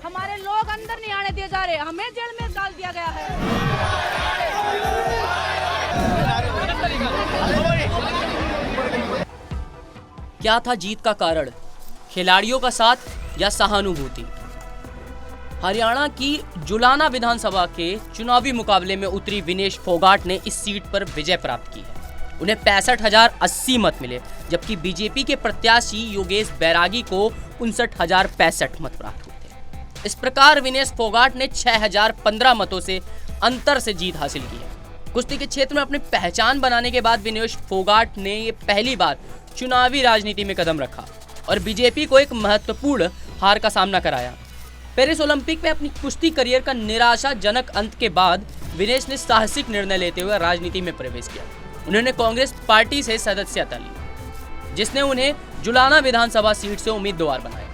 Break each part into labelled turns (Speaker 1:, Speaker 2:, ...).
Speaker 1: हमारे लोग अंदर नहीं आने दिए जा रहे, हमें जेल में डाल दिया गया है।
Speaker 2: क्या था जीत का कारण? खिलाड़ियों का साथ या सहानुभूति? हरियाणा की जुलाना विधानसभा के चुनावी मुकाबले में उतरी विनेश फोगाट ने इस सीट पर विजय प्राप्त की है। उन्हें 65,080 मत मिले, जबकि बीजेपी के प्रत्याशी योगेश बैरागी को 59,065 मत प्राप्त हुए थे। इस प्रकार विनेश फोगाट ने 6,015 मतों से अंतर से जीत हासिल की है। कुश्ती के क्षेत्र में अपनी पहचान बनाने के बाद विनेश फोगाट ने ये पहली बार चुनावी राजनीति में कदम रखा और बीजेपी को एक महत्वपूर्ण हार का सामना कराया। पेरिस ओलंपिक में अपनी कुश्ती करियर का निराशाजनक अंत के बाद विनेश ने साहसिक निर्णय लेते हुए राजनीति में प्रवेश किया। उन्होंने कांग्रेस पार्टी से सदस्यता ली, जिसने उन्हें जुलाना विधानसभा सीट से उम्मीदवार बनाया।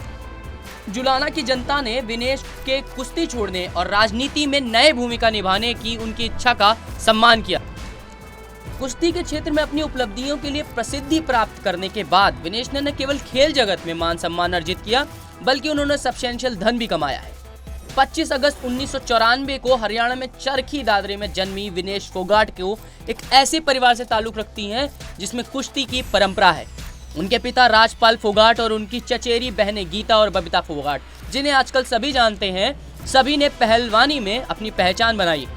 Speaker 2: जुलाना की जनता ने विनेश के कुश्ती छोड़ने और राजनीति में नए भूमिका निभाने की उनकी इच्छा का सम्मान किया। कुश्ती के क्षेत्र में अपनी उपलब्धियों के लिए प्रसिद्धि प्राप्त करने के बाद विनेश ने न केवल खेल जगत में मान सम्मान अर्जित किया, बल्कि उन्होंने सब्सटेंशियल धन भी कमाया है। 25 अगस्त 1994 को हरियाणा में चरखी दादरी में जन्मी विनेश फोगाट को एक ऐसे परिवार से ताल्लुक रखती हैं जिसमें कुश्ती की परंपरा है। उनके पिता राजपाल फोगाट और उनकी चचेरी बहनें गीता और बबीता फोगाट, जिन्हें आजकल सभी जानते हैं, सभी ने पहलवानी में अपनी पहचान बनाई।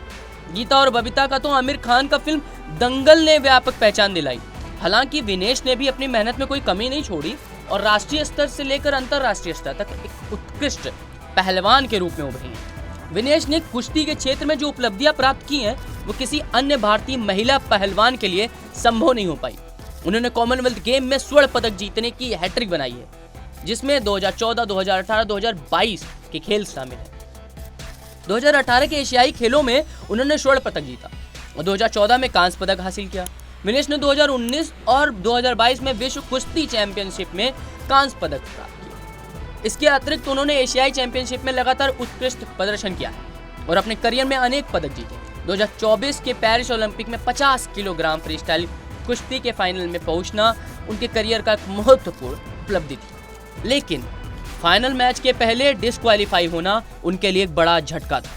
Speaker 2: गीता और बबीता का तो आमिर खान का फिल्म दंगल ने व्यापक पहचान दिलाई। हालांकि विनेश ने भी अपनी मेहनत में कोई कमी नहीं छोड़ी और राष्ट्रीय स्तर से लेकर अंतर्राष्ट्रीय स्तर तक एक उत्कृष्ट पहलवान के रूप में उभरी हैं। विनेश ने कुश्ती के क्षेत्र में जो उपलब्धियां प्राप्त की हैं, वो किसी अन्य भारतीय महिला पहलवान के लिए संभव नहीं हो पाई। उन्होंने कॉमनवेल्थ गेम में स्वर्ण पदक जीतने की हैट्रिक बनाई है, जिसमें 2014, 2018, 2022 के खेल शामिल हैं। 2018 के एशियाई खेलों में उन्होंने स्वर्ण पदक जीता और 2014 में कांस्य पदक हासिल किया। विनेश ने 2019 और 2022 में विश्व कुश्ती चैंपियनशिप में कांस्य पदक प्राप्त किया। इसके अतिरिक्त उन्होंने एशियाई चैंपियनशिप में लगातार उत्कृष्ट प्रदर्शन किया है और अपने करियर में अनेक पदक जीते। 2024 के पेरिस ओलंपिक में 50 किलोग्राम फ्रीस्टाइल कुश्ती के फाइनल में पहुंचना उनके करियर का एक महत्वपूर्ण उपलब्धि थी, लेकिन फाइनल मैच के पहले डिस्क्वालीफाई होना उनके लिए एक बड़ा झटका था।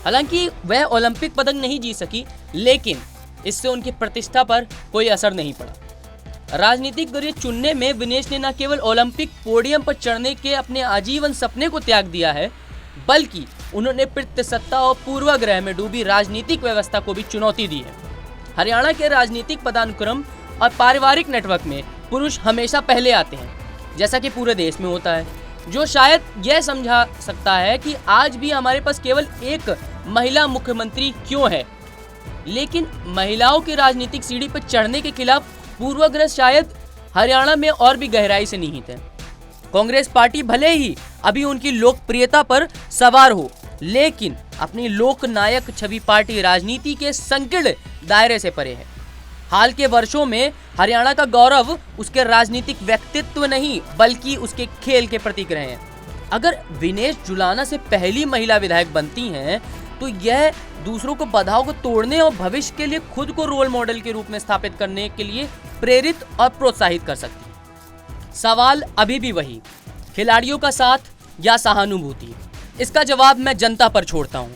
Speaker 2: हालांकि वह ओलंपिक पदक नहीं जीत सकी, लेकिन इससे उनकी प्रतिष्ठा पर कोई असर नहीं पड़ा। राजनीतिक करियर चुनने में विनेश ने न केवल ओलंपिक पोडियम पर चढ़ने के अपने आजीवन सपने को त्याग दिया है, बल्कि उन्होंने पितृसत्ता और पूर्वाग्रह में डूबी राजनीतिक व्यवस्था को भी चुनौती दी है। हरियाणा के राजनीतिक पदानुक्रम और पारिवारिक नेटवर्क में पुरुष हमेशा पहले आते हैं, जैसा कि पूरे देश में होता है, जो शायद यह समझा सकता है कि आज भी हमारे पास केवल एक महिला मुख्यमंत्री क्यों है। लेकिन महिलाओं की राजनीतिक सीढ़ी पर चढ़ने के खिलाफ पूर्वाग्रह शायद हरियाणा में और भी गहराई से निहित है। कांग्रेस पार्टी भले ही अभी उनकी लोकप्रियता पर सवार हो, लेकिन अपनी लोकनायक छवि पार्टी राजनीति के संकीर्ण दायरे से परे है। हाल के वर्षों में हरियाणा का गौरव उसके राजनीतिक व्यक्तित्व नहीं, बल्कि उसके खेल के प्रतीक रहे हैं। अगर विनेश जुलाना से पहली महिला विधायक बनती हैं, तो यह दूसरों को बाधाओं को तोड़ने और भविष्य के लिए खुद को रोल मॉडल के रूप में स्थापित करने के लिए प्रेरित और प्रोत्साहित कर सकती है। सवाल अभी भी वही, खिलाड़ियों का साथ या सहानुभूति? इसका जवाब मैं जनता पर छोड़ता हूँ।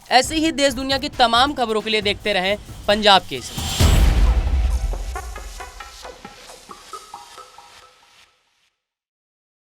Speaker 2: ऐसे ही देश दुनिया की तमाम खबरों के लिए देखते रहें पंजाब केसरी।